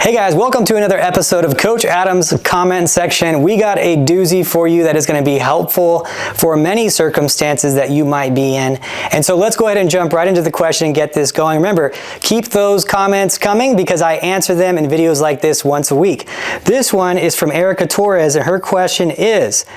Hey guys, welcome to another episode of Coach Adam's comment section. We got a doozy for you that is going to be helpful for many circumstances that you might be in. And so let's go ahead and jump right into the question and get this going. Remember, keep those comments coming because I answer them in videos like this once a week. This one is from Erica Torres, and her question is,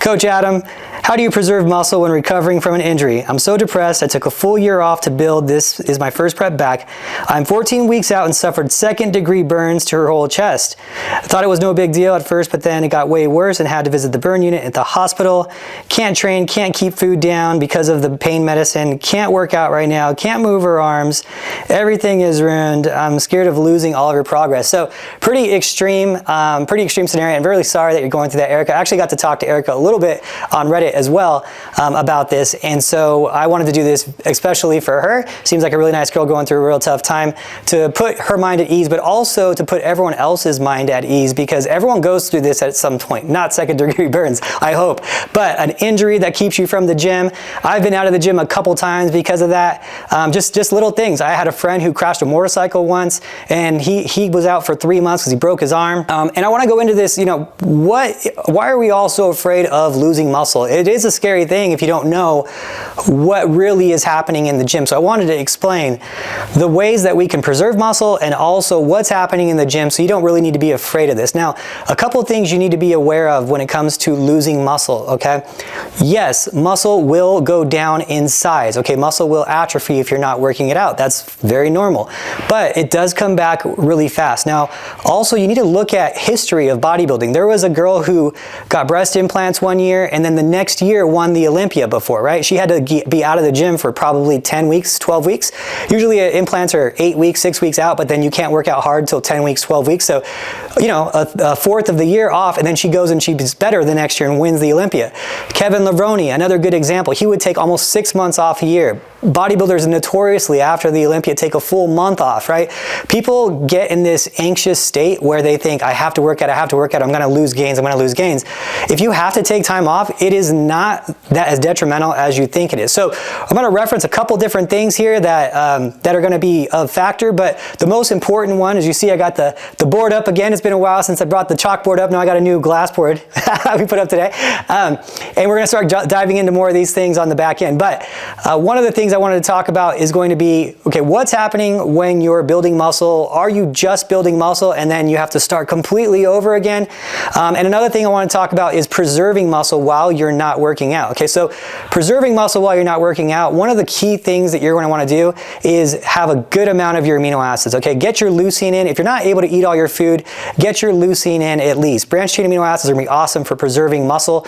Coach Adam, how do you preserve muscle when recovering from an injury? I'm so depressed. I took a full year off to build. This is my first prep back. I'm 14 weeks out and suffered second-degree burns to her whole chest. I thought it was no big deal at first, but then it got way worse and had to visit the burn unit at the hospital. Can't train, can't keep food down because of the pain medicine. Can't work out right now. Can't move her arms. Everything is ruined. I'm scared of losing all of her progress. So pretty extreme scenario. I'm really sorry that you're going through that, Erica. I actually got to talk to Erica a little bit on Reddit as well about this, and so I wanted to do this especially for her. Seems like a really nice girl going through a real tough time, to put her mind at ease, but also to put everyone else's mind at ease, because everyone goes through this at some point. Not second-degree burns, I hope, but an injury that keeps you from the gym. I've been out of the gym a couple times because of that. Just little things. I had a friend who crashed a motorcycle once, and he was out for 3 months because he broke his arm. And I want to go into this, why are we all so afraid of losing muscle? It is a scary thing if you don't know what really is happening in the gym. So I wanted to explain the ways that we can preserve muscle and also what's happening in the gym, so you don't really need to be afraid of this. Now, a couple of things you need to be aware of when it comes to losing muscle, okay? Yes, muscle will go down in size, okay? Muscle will atrophy if you're not working it out. That's very normal, but it does come back really fast. Now, also you need to look at history of bodybuilding. There was a girl who got breast implants one year and then the next year won the Olympia before, right? She had to be out of the gym for probably 10 weeks, 12 weeks. Usually implants are 8 weeks, 6 weeks out, but then you can't work out hard until 10 weeks, 12 weeks. So, a fourth of the year off, and then she goes and she's better the next year and wins the Olympia. Kevin Levrone, another good example. He would take almost 6 months off a year. Bodybuilders notoriously after the Olympia take a full month off, right? People get in this anxious state where they think, I have to work out, I'm going to lose gains, If you have to take time off, it is not that as detrimental as you think it is. So I'm going to reference a couple different things here that are going to be a factor, but the most important one, as you see, I got the board up again. It's been a while since I brought the chalkboard up. Now I got a new glass board we put up today. And we're going to start diving into more of these things on the back end. But one of the things I wanted to talk about is going to be, okay, what's happening when you're building muscle? Are you just building muscle and then you have to start completely over again? And another thing I want to talk about is preserving muscle while you're not working out. Okay, so preserving muscle while you're not working out, one of the key things that you're going to want to do is have a good amount of your amino acids. Okay, get your leucine in. If you're not able to eat all your food, get your leucine in at least. Branched chain amino acids are going to be awesome for preserving muscle.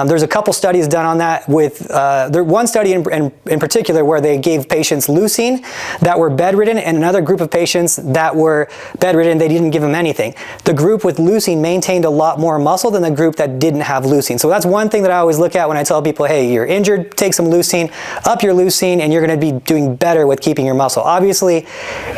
There's a couple studies done on that with, one study in particular where they gave patients leucine that were bedridden and another group of patients that were bedridden, they didn't give them anything. The group with leucine maintained a lot more muscle than the group that didn't have leucine. So that's one thing that I always look at when I tell people, hey, you're injured, take some leucine, up your leucine, and you're going to be doing better with keeping your muscle. Obviously,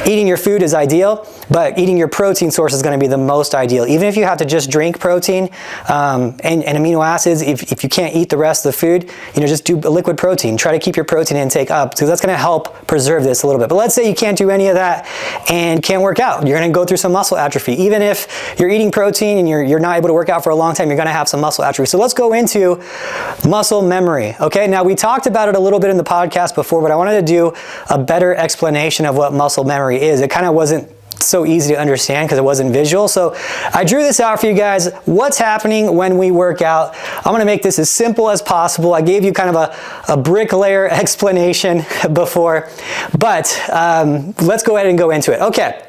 eating your food is ideal, but eating your protein source is going to be the most ideal. Even if you have to just drink protein and amino acids, if you can't eat the rest of the food, just do a liquid protein. Try to keep your protein intake up, because that's going to help preserve this a little bit. But let's say you can't do any of that and can't work out. You're going to go through some muscle atrophy. Even if you're eating protein and you're not able to work out for a long time, you're going to have some muscle atrophy. So let's go into muscle memory. Okay, now we talked about it a little bit in the podcast before, but I wanted to do a better explanation of what muscle memory is. It kind of wasn't so easy to understand because it wasn't visual. So I drew this out for you guys. What's happening when we work out? I'm going to make this as simple as possible. I gave you kind of a bricklayer explanation before, but let's go ahead and go into it. Okay.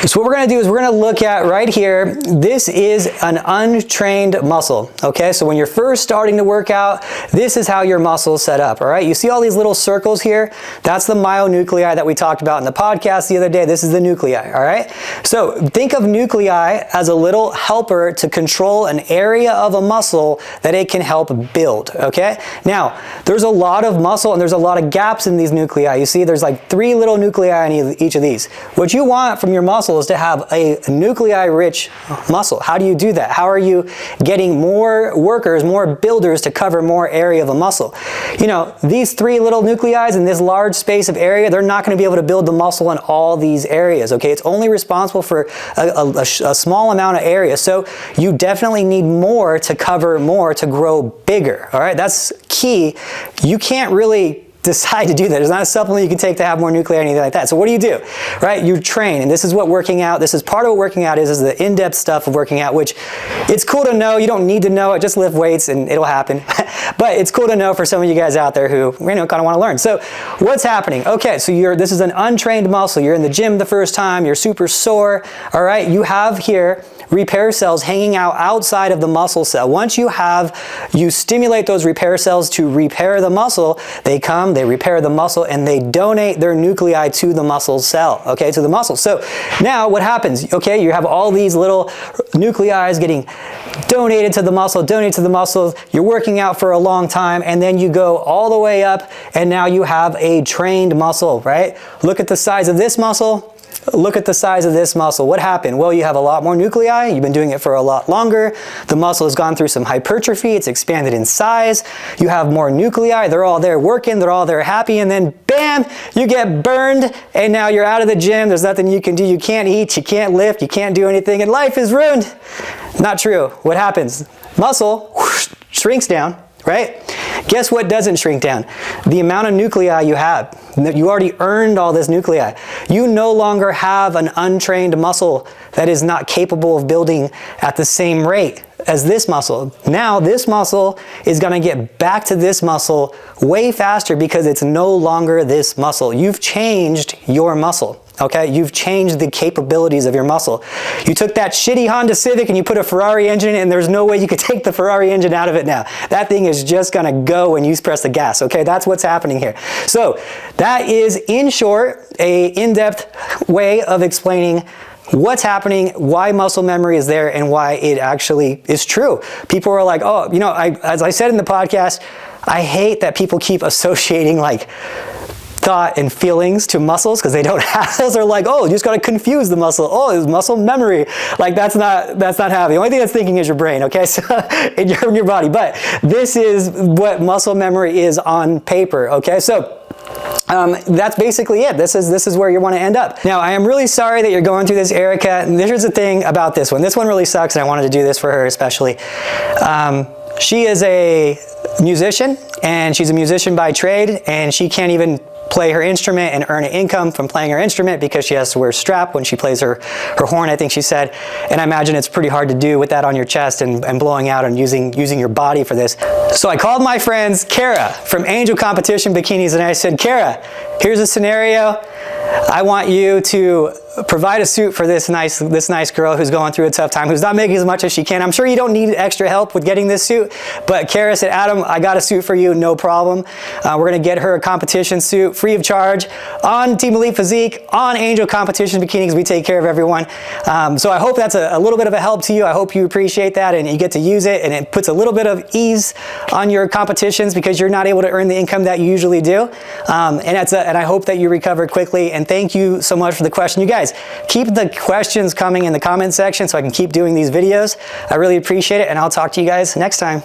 So what we're going to do is we're going to look at right here, this is an untrained muscle, okay? So when you're first starting to work out, this is how your muscle is set up, all right? You see all these little circles here? That's the myonuclei that we talked about in the podcast the other day. This is the nuclei, all right? So think of nuclei as a little helper to control an area of a muscle that it can help build, okay? Now, there's a lot of muscle and there's a lot of gaps in these nuclei. You see there's like 3 little nuclei in each of these. What you want from your muscle muscle is to have a nuclei-rich muscle. How do you do that? How are you getting more workers, more builders to cover more area of a muscle? You know, these 3 little nuclei in this large space of area, they're not going to be able to build the muscle in all these areas, okay? It's only responsible for a small amount of area. So you definitely need more to cover more to grow bigger, all right? That's key. You can't really decide to do that. There's not a supplement you can take to have more nuclei or anything like that. So what do? Right? You train, and this is what working out, this is part of what working out is the in-depth stuff of working out, which it's cool to know. You don't need to know it. Just lift weights and it'll happen. But it's cool to know for some of you guys out there who, you know, kind of want to learn. So what's happening? Okay, so this is an untrained muscle. You're in the gym the first time. You're super sore. All right, you have here repair cells hanging out outside of the muscle cell. Once you stimulate those repair cells to repair the muscle, they come, they repair the muscle, and they donate their nuclei to the muscle cell, okay, to the muscle. So now what happens? Okay, you have all these little nuclei getting donated to the muscle, you're working out for a long time, and then you go all the way up, and now you have a trained muscle, right? Look at the size of this muscle. Look at the size of this muscle. What happened? Well, you have a lot more nuclei. You've been doing it for a lot longer. The muscle has gone through some hypertrophy. It's expanded in size. You have more nuclei. They're all there working. They're all there happy. And then bam, you get burned. And now you're out of the gym. There's nothing you can do. You can't eat. You can't lift. You can't do anything. And life is ruined. Not true. What happens? Muscle whoosh, shrinks down, right? Guess what doesn't shrink down? The amount of nuclei you have. You already earned all this nuclei. You no longer have an untrained muscle that is not capable of building at the same rate as this muscle. Now this muscle is going to get back to this muscle way faster because it's no longer this muscle. You've changed your muscle. Okay, you've changed the capabilities of your muscle. You took that shitty Honda Civic and you put a Ferrari engine in it, and there's no way you could take the Ferrari engine out of it now. That thing is just gonna go when you press the gas, okay? That's what's happening here. So that is, in short, a in-depth way of explaining what's happening, why muscle memory is there, and why it actually is true. People are like, oh, you know, as I said in the podcast, I hate that people keep associating like thought and feelings to muscles because they don't have those. They're like, oh, you just got to confuse the muscle. Oh, it's muscle memory. Like that's not happening. The only thing that's thinking is your brain, okay? So in your body. But this is what muscle memory is on paper, okay? So that's basically it. This is where you want to end up. Now, I am really sorry that you're going through this, Erica. And here's the thing about this one. This one really sucks, and I wanted to do this for her especially. She is a musician, and she's a musician by trade, and she can't even play her instrument and earn an income from playing her instrument because she has to wear a strap when she plays her horn, I think she said. And I imagine it's pretty hard to do with that on your chest and blowing out and using your body for this. So I called my friends Kara from Angel Competition Bikinis, and I said, Kara, here's a scenario. I want you to provide a suit for this nice girl who's going through a tough time, who's not making as much as she can. I'm sure you don't need extra help with getting this suit, but Kara said, Adam, I got a suit for you, no problem. We're gonna get her a competition suit free of charge on Team Elite Physique, on Angel Competition Bikinis. We take care of everyone. So I hope that's a little bit of a help to you. I hope you appreciate that and you get to use it, and it puts a little bit of ease on your competitions because you're not able to earn the income that you usually do. And I hope that you recover quickly, and thank you so much for the question. You guys, keep the questions coming in the comment section so I can keep doing these videos. I really appreciate it, and I'll talk to you guys next time.